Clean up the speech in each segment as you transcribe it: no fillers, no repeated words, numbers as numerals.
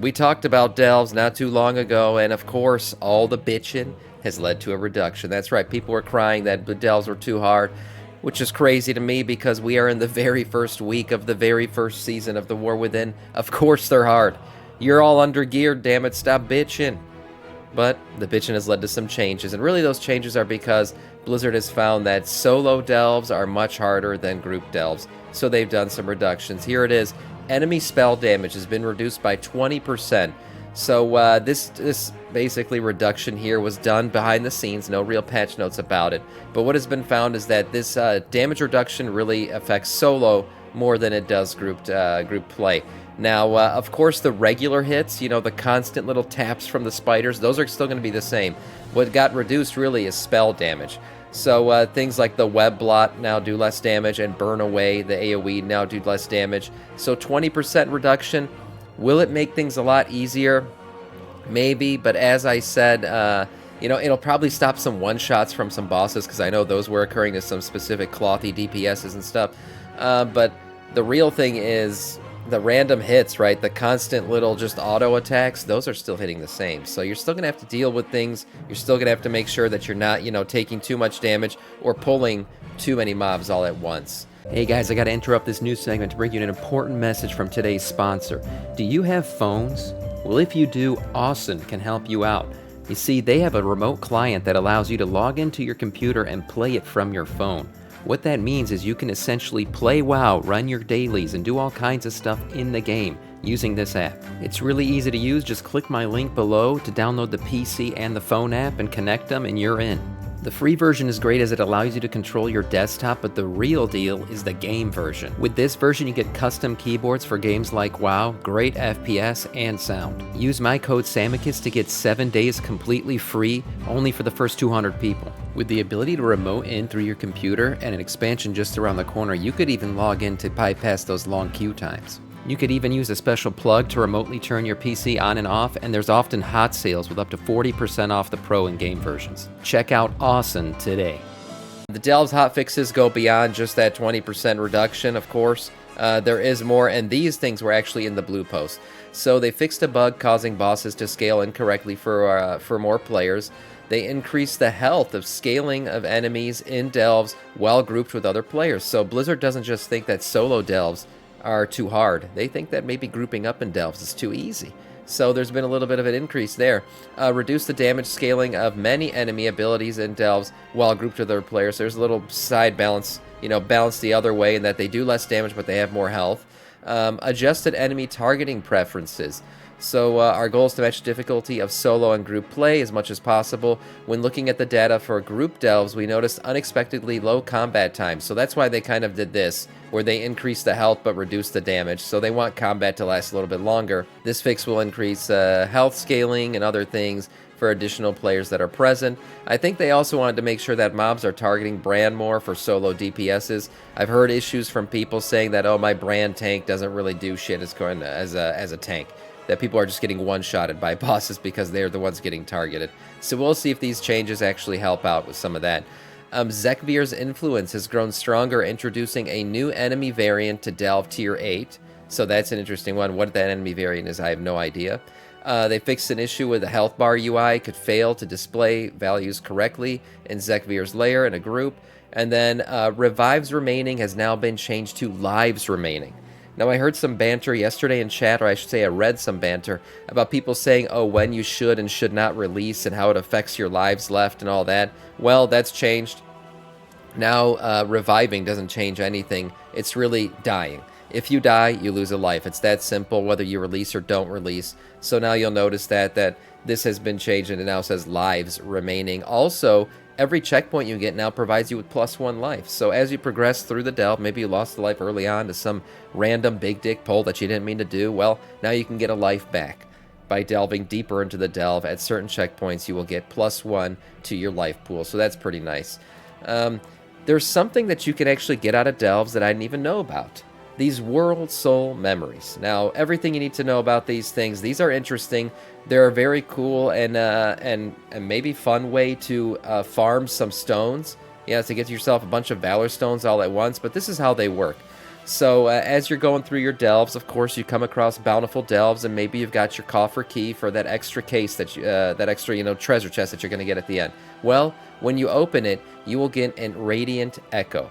We talked about delves not too long ago, and of course, all the bitching has led to a reduction. That's right, people were crying that the delves were too hard, which is crazy to me because we are in the very first week of the very first season of the War Within. Of course they're hard. You're all undergeared, damn it, stop bitching. But the bitching has led to some changes, and really those changes are because Blizzard has found that solo delves are much harder than group delves, so they've done some reductions. Here it is. Enemy spell damage has been reduced by 20%. So this basically reduction here was done behind the scenes, no real patch notes about it. But what has been found is that this damage reduction really affects solo more than it does group play. Now, of course, the regular hits, you know, the constant little taps from the spiders, those are still going to be the same. What got reduced really is spell damage. So things like the web blot now do less damage, and burn away, the AoE, now do less damage. So 20% reduction. Will it make things a lot easier? Maybe, but as I said, you know, it'll probably stop some one-shots from some bosses, because I know those were occurring to some specific clothy DPSs and stuff. But the real thing is the random hits, right? The constant little just auto attacks, those are still hitting the same. So you're still going to have to deal with things. You're still going to have to make sure that you're not, you know, taking too much damage or pulling too many mobs all at once. Hey guys, I got to interrupt this news segment to bring you an important message from today's sponsor. Do you have phones? Well, if you do, Awesome can help you out. You see, they have a remote client that allows you to log into your computer and play it from your phone. What that means is you can essentially play WoW, run your dailies, and do all kinds of stuff in the game using this app. It's really easy to use. Just click my link below to download the PC and the phone app and connect them, and you're in. The free version is great as it allows you to control your desktop, but the real deal is the game version. With this version, you get custom keyboards for games like WoW, great FPS, and sound. Use my code Samiccus to get 7 days completely free, only for the first 200 people. With the ability to remote in through your computer and an expansion just around the corner, you could even log in to bypass those long queue times. You could even use a special plug to remotely turn your PC on and off, and there's often hot sales with up to 40% off the Pro and Game versions. Check out Awesome today. The Delves hotfixes go beyond just that 20% reduction, of course. There is more, and these things were actually in the blue post. So they fixed a bug causing bosses to scale incorrectly for more players. They increased the health of scaling of enemies in Delves while grouped with other players. So Blizzard doesn't just think that solo Delves are too hard. They think that maybe grouping up in Delves is too easy. So there's been a little bit of an increase there. Reduce the damage scaling of many enemy abilities in Delves while grouped with other players. There's a little side balance, you know, balance the other way in that they do less damage but they have more health. Adjusted enemy targeting preferences. So our goal is to match difficulty of solo and group play as much as possible. When looking at the data for group delves, we noticed unexpectedly low combat times. So that's why they kind of did this, where they increased the health but reduced the damage. So they want combat to last a little bit longer. This fix will increase health scaling and other things for additional players that are present. I think they also wanted to make sure that mobs are targeting Brand more for solo DPSs. I've heard issues from people saying that, oh, my Brand tank doesn't really do shit as a tank. That people are just getting one-shotted by bosses because they're the ones getting targeted. So we'll see if these changes actually help out with some of that. Zekvir's influence has grown stronger, introducing a new enemy variant to Delve Tier 8. So that's an interesting one. What that enemy variant is, I have no idea. They fixed an issue with the health bar UI could fail to display values correctly in Zekvir's lair in a group. And then Revives Remaining has now been changed to Lives Remaining. Now, I heard some banter yesterday in chat, or I should say I read some banter, about people saying, oh, when you should and should not release and how it affects your lives left and all that. Well, that's changed. Now, reviving doesn't change anything. It's really dying. If you die, you lose a life. It's that simple, whether you release or don't release. So now you'll notice that this has been changed and it now says lives remaining. Also, every checkpoint you get now provides you with +1 life. So as you progress through the delve, maybe you lost a life early on to some random big dick pull that you didn't mean to do. Well, now you can get a life back. By delving deeper into the delve, at certain checkpoints, you will get +1 to your life pool. So that's pretty nice. There's something that you can actually get out of delves that I didn't even know about. These World Soul Memories. Now, everything you need to know about these things, these are interesting. They're a very cool and maybe fun way to farm some stones. Yeah, to get yourself a bunch of Valor Stones all at once, but this is how they work. So as you're going through your delves, of course, you come across bountiful delves, and maybe you've got your coffer key for that extra case that that extra, treasure chest that you're going to get at the end. Well, when you open it, you will get a Radiant Echo.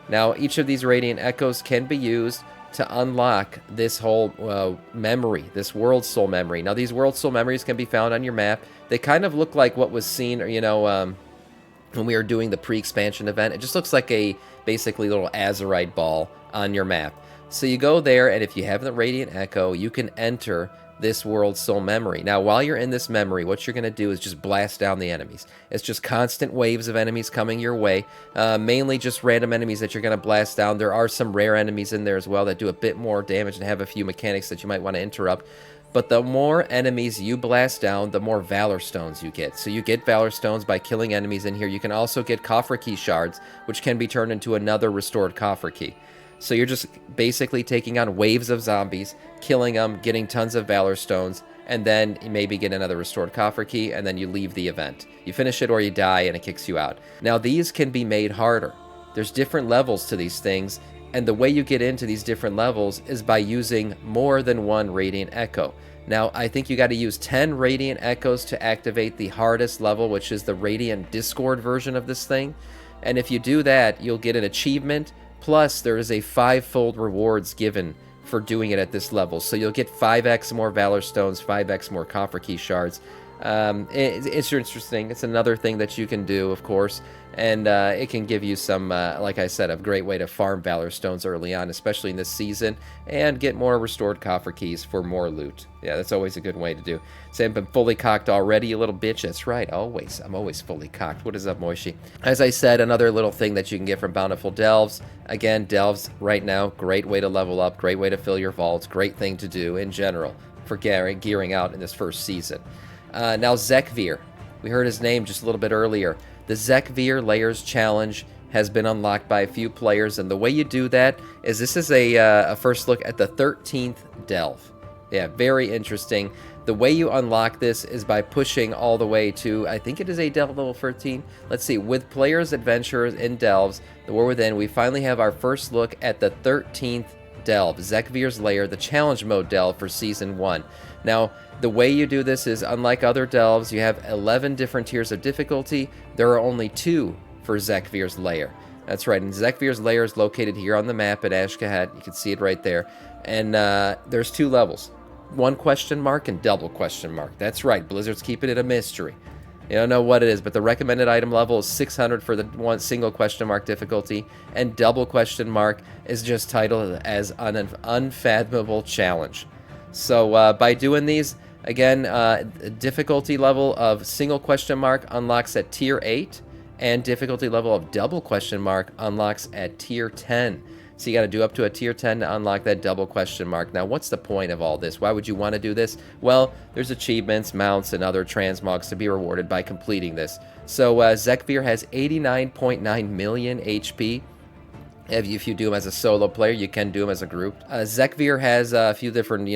Now, each of these Radiant Echoes can be used to unlock this whole memory, this World Soul memory. Now, these World Soul memories can be found on your map. They kind of look like what was seen, when we were doing the pre-expansion event. It just looks like a basically little azurite ball on your map. So you go there, and if you have the Radiant Echo, you can enter this World Soul memory. Now, while you're in this memory, what you're going to do is just blast down the enemies. It's just constant waves of enemies coming your way, mainly just random enemies that you're going to blast down. There are some rare enemies in there as well that do a bit more damage and have a few mechanics that you might want to interrupt. But the more enemies you blast down, the more Valor Stones you get. So you get Valor Stones by killing enemies in here. You can also get Coffer Key Shards, which can be turned into another restored Coffer Key. So you're just basically taking on waves of zombies, killing them, getting tons of Valor Stones, and then you maybe get another restored Coffer Key, and then you leave the event. You finish it or you die, and it kicks you out. Now, these can be made harder. There's different levels to these things, and the way you get into these different levels is by using more than one Radiant Echo. Now, I think you got to use 10 Radiant Echoes to activate the hardest level, which is the Radiant Discord version of this thing. And if you do that, you'll get an achievement, plus there is a 5-fold rewards given for doing it at this level. So you'll get 5x more Valor Stones, 5x more Coffer Key Shards. It's interesting. It's another thing that you can do, of course, and it can give you some, like I said, a great way to farm Valor Stones early on, especially in this season, and get more restored Coffer Keys for more loot. Yeah, that's always a good way to do. Say, I've been fully cocked already, you little bitch. That's right, always. I'm always fully cocked. What is up, Moishi? As I said, another little thing that you can get from Bountiful Delves. Again, Delves, right now, great way to level up, great way to fill your vaults, great thing to do in general for gearing out in this first season. Now, Zekvir. We heard his name just a little bit earlier. The Zekvir Layers Challenge has been unlocked by a few players, and the way you do that is this is a first look at the 13th Delve. Yeah, very interesting. The way you unlock this is by pushing all the way to, I think it is a Delve level 13. Let's see, with players, adventurers, and Delves, the War Within, we finally have our first look at the 13th Delve, Zekvir's Lair, the Challenge Mode Delve for Season 1. Now, the way you do this is, unlike other delves, you have 11 different tiers of difficulty. There are only 2 for Zekvir's Lair. That's right, and Zekvir's Lair is located here on the map at Ashkahet. You can see it right there. And there's 2 levels. 1 question mark and double question mark. That's right, Blizzard's keeping it a mystery. You don't know what it is, but the recommended item level is 600 for the 1 single question mark difficulty, and double question mark is just titled as an unfathomable challenge. So by doing these, again, difficulty level of single question mark unlocks at tier 8, and difficulty level of double question mark unlocks at tier 10. So you got to do up to a tier 10 to unlock that double question mark. Now, what's the point of all this? Why would you want to do this? Well, there's achievements, mounts, and other transmogs to be rewarded by completing this. So Zekvir has 89.9 million HP. If you do him as a solo player, you can do him as a group. Zekvir has a few different,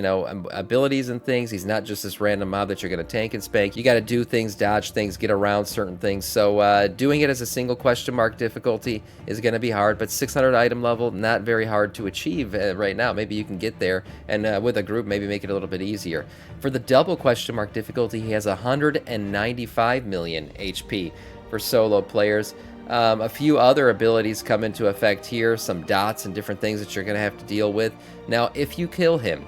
abilities and things. He's not just this random mob that you're going to tank and spank. You got to do things, dodge things, get around certain things. So doing it as a single question mark difficulty is going to be hard, but 600 item level, not very hard to achieve right now. Maybe you can get there, and with a group, maybe make it a little bit easier. For the double question mark difficulty, he has 195 million HP for solo players. A few other abilities come into effect here, some dots and different things that you're going to have to deal with. Now, if you kill him,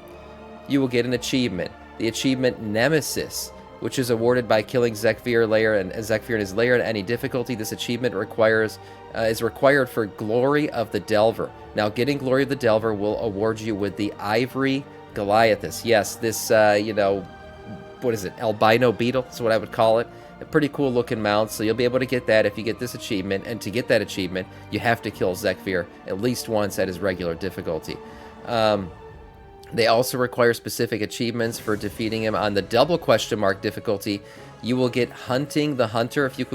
you will get an achievement. The achievement Nemesis, which is awarded by killing Zekvir in his lair at any difficulty. This achievement is required for Glory of the Delver. Now, getting Glory of the Delver will award you with the Ivory Goliathus. Yes, this, what is it, albino beetle? That's what I would call it. A pretty cool looking mount, so you'll be able to get that if you get this achievement, and to get that achievement, you have to kill Zekvir at least once at his regular difficulty. They also require specific achievements for defeating him on the double question mark difficulty. You will get Hunting the Hunter if you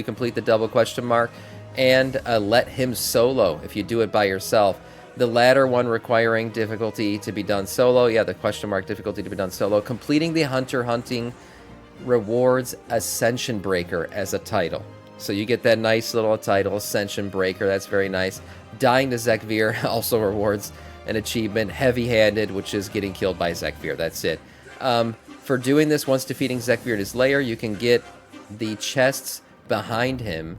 complete the double question mark, and Let Him Solo if you do it by yourself. The latter one requiring difficulty to be done solo, the question mark difficulty to be done solo. Completing the Hunter hunting rewards Ascension Breaker as a title. So you get that nice little title, Ascension Breaker. That's very nice. Dying to Zekvir also rewards an achievement. Heavy-handed, which is getting killed by Zekvir. That's it. For doing this, once defeating Zekvir in his lair, you can get the chests behind him,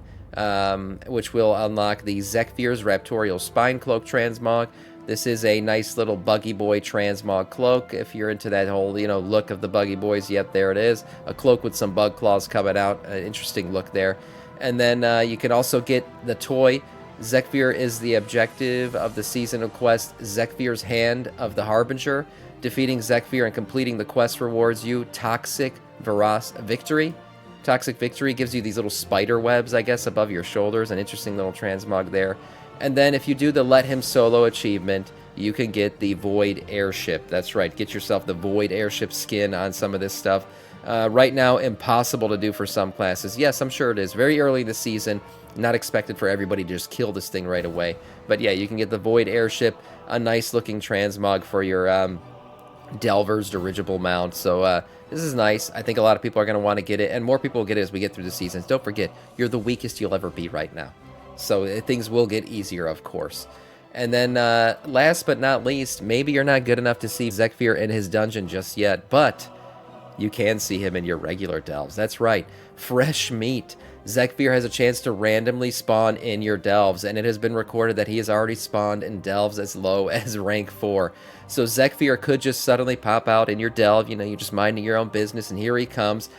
which will unlock the Zekvir's Raptorial Spine Cloak Transmog. This is a nice little Buggy Boy Transmog cloak. If you're into that whole, look of the Buggy Boys, yep, there it is. A cloak with some bug claws coming out. An interesting look there. And then you can also get the toy. Zekvir is the objective of the seasonal quest, Zekvir's Hand of the Harbinger. Defeating Zekvir and completing the quest rewards you Toxic Victory. Toxic Victory gives you these little spider webs, I guess, above your shoulders. An interesting little transmog there. And then if you do the Let Him Solo achievement, you can get the Void Airship. That's right, get yourself the Void Airship skin on some of this stuff. Right now, impossible to do for some classes. Yes, I'm sure it is. Very early in the season, not expected for everybody to just kill this thing right away. But yeah, you can get the Void Airship, a nice looking transmog for your Delver's dirigible mount. So this is nice. I think a lot of people are going to want to get it, and more people will get it as we get through the seasons. Don't forget, you're the weakest you'll ever be right now. So things will get easier, of course. And then last but not least, maybe you're not good enough to see Zekvir in his dungeon just yet, but you can see him in your regular delves. That's right, fresh meat. Zekvir has a chance to randomly spawn in your delves, and it has been recorded that he has already spawned in delves as low as rank 4. So Zekvir could just suddenly pop out in your delve, you're just minding your own business, and here he comes,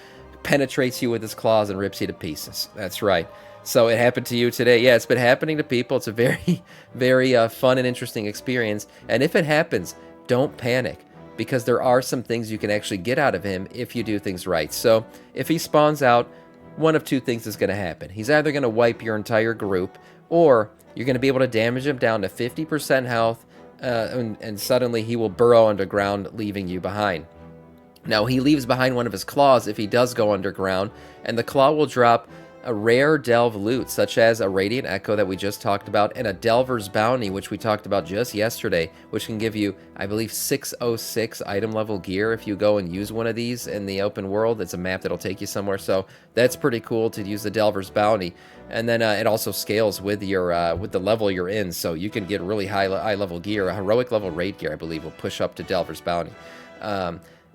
penetrates you with his claws and rips you to pieces. That's right. So it happened to you today. Yeah, it's been happening to people. It's a very, very fun and interesting experience. And if it happens, don't panic, because there are some things you can actually get out of him if you do things right. So if he spawns out, one of two things is going to happen. He's either going to wipe your entire group, or you're going to be able to damage him down to 50% health, and suddenly he will burrow underground, leaving you behind. Now, he leaves behind one of his claws if he does go underground, and the claw will drop a rare delve loot, such as a Radiant Echo that we just talked about, and a Delver's Bounty, which we talked about just yesterday, which can give you, I believe, 606 item level gear if you go and use one of these in the open world. It's a map that'll take you somewhere, so that's pretty cool to use the Delver's Bounty. And then it also scales with your with the level you're in, so you can get really high level gear. A heroic level raid gear, I believe, will push up to Delver's Bounty.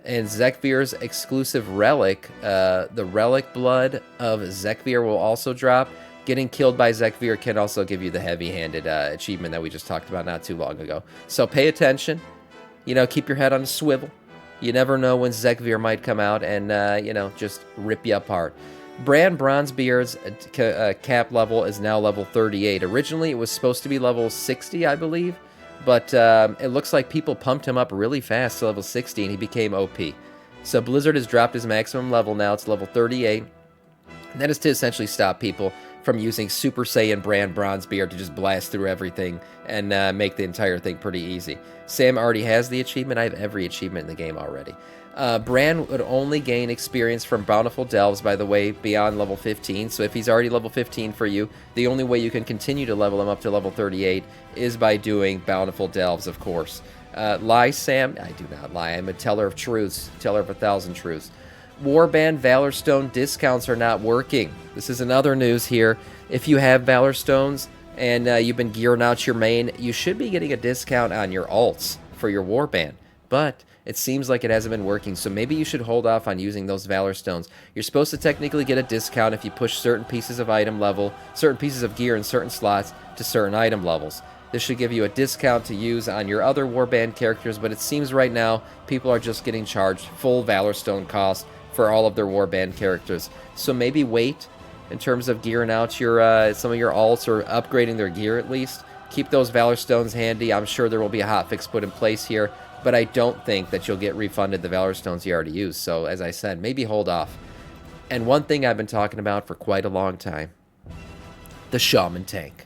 And Zekvir's exclusive relic, the Relic Blood of Zekvir, will also drop. Getting killed by Zekvir can also give you the heavy-handed achievement that we just talked about not too long ago. So pay attention. Keep your head on a swivel. You never know when Zekvir might come out and, just rip you apart. Bran Bronzebeard's cap level is now level 38. Originally, it was supposed to be level 60, I believe. But it looks like people pumped him up really fast to level 60, and he became OP. So Blizzard has dropped his maximum level now. It's level 38. And that is to essentially stop people from using Super Saiyan Bran Bronzebeard to just blast through everything and make the entire thing pretty easy. Sam already has the achievement. I have every achievement in the game already. Bran would only gain experience from Bountiful Delves, by the way, beyond level 15. So if he's already level 15 for you, the only way you can continue to level him up to level 38 is by doing Bountiful Delves, of course. Lie, Sam? I do not lie. I'm a teller of truths, teller of 1,000 truths. Warband Valor Stone discounts are not working. This is another news here. If you have Valor Stones and you've been gearing out your main, you should be getting a discount on your alts for your Warband. But it seems like it hasn't been working, so maybe you should hold off on using those Valor Stones. You're supposed to technically get a discount if you push certain pieces of item level, certain pieces of gear in certain slots to certain item levels. This should give you a discount to use on your other Warband characters, but it seems right now people are just getting charged full Valor Stone cost for all of their Warband characters. So maybe wait in terms of gearing out your some of your alts, or upgrading their gear at least. Keep those Valor Stones handy. I'm sure there will be a hotfix put in place here, but I don't think that you'll get refunded the Valor Stones you already used. So, as I said, maybe hold off. And one thing I've been talking about for quite a long time, the Shaman tank.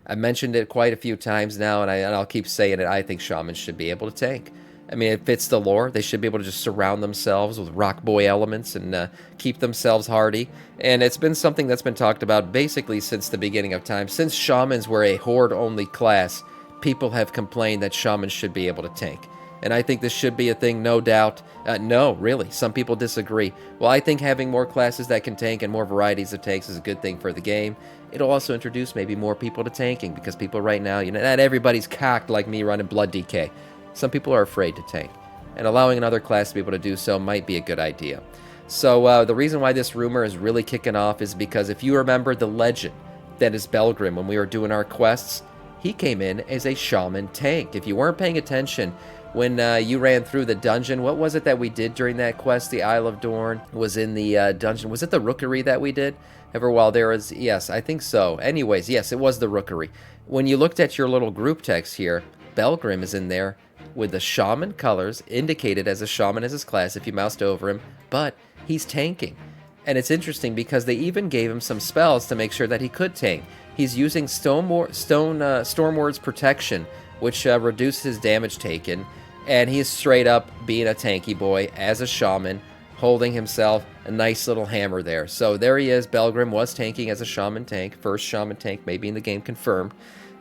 I mentioned it quite a few times now, and I'll keep saying it. I think Shamans should be able to tank. I mean, it fits the lore. They should be able to just surround themselves with rock boy elements and keep themselves hardy. And it's been something that's been talked about basically since the beginning of time. Since Shamans were a horde-only class, people have complained that Shamans should be able to tank. And I think this should be a thing, no doubt. No, really, some people disagree. Well, I think having more classes that can tank and more varieties of tanks is a good thing for the game. It'll also introduce maybe more people to tanking, because people right now, not everybody's cocked like me running Blood DK. Some people are afraid to tank, and allowing another class to be able to do so might be a good idea. So the reason why this rumor is really kicking off is because if you remember the legend that is Belgrim when we were doing our quests, he came in as a Shaman tank. If you weren't paying attention when you ran through the dungeon, what was it that we did during that quest? The Isle of Dorn was in the dungeon. Was it the Rookery that we did? Ever while there was, yes, I think so. Anyways, yes, it was the Rookery. When you looked at your little group text here, Belgrim is in there with the Shaman colors, indicated as a Shaman as his class if you moused over him, but he's tanking. And it's interesting because they even gave him some spells to make sure that he could tank. He's using Stormward's Protection, which reduces his damage taken, and he is straight up being a tanky boy as a Shaman, holding himself a nice little hammer there. So there he is. Belgrim was tanking as a Shaman tank, first Shaman tank maybe in the game, confirmed.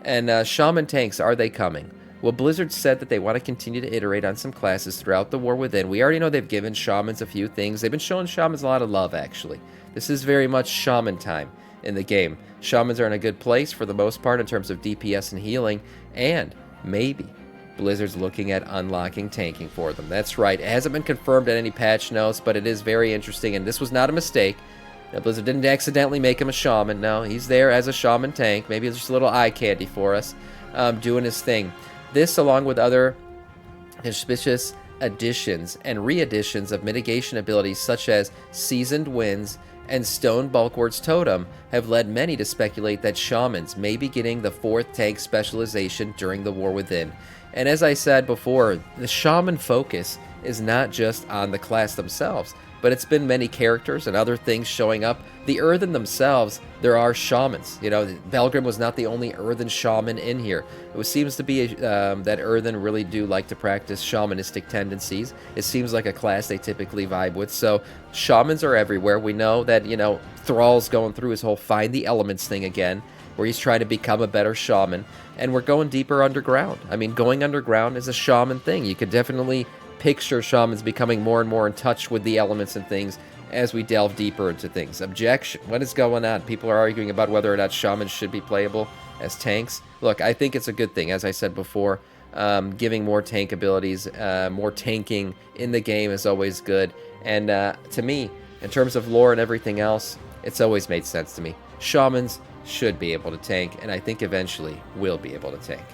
And Shaman tanks, are they coming? Well, Blizzard said that they want to continue to iterate on some classes throughout the War Within. We already know they've given Shamans a few things. They've been showing Shamans a lot of love, actually. This is very much Shaman time in the game. Shamans are in a good place for the most part in terms of DPS and healing, and maybe Blizzard's looking at unlocking tanking for them. That's right. It hasn't been confirmed in any patch notes, but it is very interesting, and this was not a mistake. Now, Blizzard didn't accidentally make him a Shaman. No, he's there as a Shaman tank. Maybe it's just a little eye candy for us, doing his thing. This, along with other auspicious additions and re-additions of mitigation abilities such as Seasoned Winds and Stone Bulwark's Totem, have led many to speculate that Shamans may be getting the 4th tank specialization during the War Within. And as I said before, the Shaman focus is not just on the class themselves, but it's been many characters and other things showing up. The Earthen themselves, there are Shamans. Belgrim was not the only Earthen Shaman in here. It seems to be that Earthen really do like to practice shamanistic tendencies. It seems like a class they typically vibe with. So Shamans are everywhere. We know that, Thrall's going through his whole find the elements thing again, where he's trying to become a better Shaman. And we're going deeper underground. I mean, going underground is a Shaman thing. You could definitely picture Shamans becoming more and more in touch with the elements and things as we delve deeper into things. Objection. What is going on? People are arguing about whether or not Shamans should be playable as tanks. Look, I think it's a good thing. As I said before, giving more tank abilities, more tanking in the game is always good. And to me, in terms of lore and everything else, it's always made sense to me. Shamans should be able to tank, and I think eventually will be able to tank.